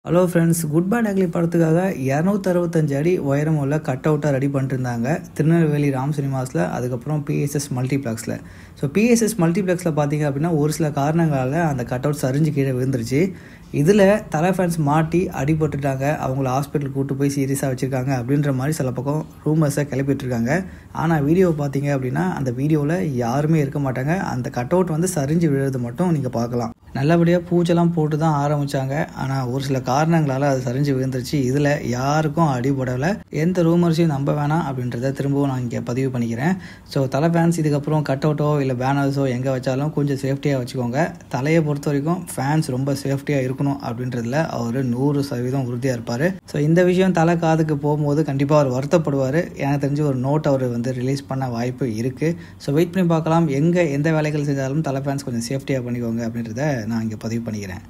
Hello friends, good bad ugly படத்துக்காக 265 அடி உயரம் உள்ள கட் அவுட்டாக ரெடி பண்ணிட்டு இருந்தாங்க திருநெல்வேலி ராம் சினிமாஸில், அதுக்கப்புறம் பிஎஸ்எஸ் மல்டிப்ளெக்ஸில். ஸோ பிஎஸ்எஸ் மல்டிப்ளெக்ஸில் பார்த்தீங்க அப்படின்னா ஒரு சில காரணங்களால் அந்த கட் அவுட் சரிஞ்சு கீழே விழுந்துருச்சு. இதில் தலை ஃபேன்ஸ் மாட்டி அடிபட்டுட்டாங்க, அவங்கள ஹாஸ்பிட்டலுக்கு கூட்டு போய் சீரியஸாக வச்சுருக்காங்க அப்படின்ற மாதிரி சில பக்கம் ரூமர்ஸை கிளப்பிட்டுருக்காங்க. ஆனால் வீடியோவை பார்த்தீங்க அப்படின்னா அந்த வீடியோவில் யாருமே இருக்க மாட்டாங்க. அந்த கட் அவுட் வந்து சரிஞ்சு விழுறது மட்டும் நீங்கள் பார்க்கலாம். நல்லபடியாக பூச்செல்லாம் போட்டு தான் ஆரம்பித்தாங்க. ஆனால் ஒரு சில காரணங்களால் அது சரிஞ்சு விழுந்துருச்சு. இதில் யாருக்கும் அடிபடலை. எந்த ரூமர்ஸையும் நம்ப வேணாம் அப்படின்றத திரும்பவும் நான் இங்கே பதிவு பண்ணிக்கிறேன். ஸோ தலை ஃபேன்ஸ் இதுக்கப்புறம் கட் அவுட்டோ இல்லை பேனர்ஸோ எங்கே வச்சாலும் கொஞ்சம் சேஃப்டியாக வச்சுக்கோங்க. தலையை பொறுத்த வரைக்கும் ஃபேன்ஸ் ரொம்ப சேஃப்டியாக இருக்கணும் அப்படின்றதுல அவர் 100% உறுதியாக இருப்பார். ஸோ இந்த விஷயம் தலை காதுக்கு போகும்போது கண்டிப்பாக அவர் வருத்தப்படுவார். எனக்கு தெரிஞ்சு ஒரு நோட் அவர் வந்து ரிலீஸ் பண்ண வாய்ப்பு இருக்குது. ஸோ வெயிட் பண்ணி பார்க்கலாம். எந்த வேலைகள் செஞ்சாலும் தலை ஃபேன்ஸ் கொஞ்சம் சேஃப்டியாக பண்ணிக்கோங்க அப்படின்றத நான் இங்கே பதிவு பண்ணிக்கிறேன்.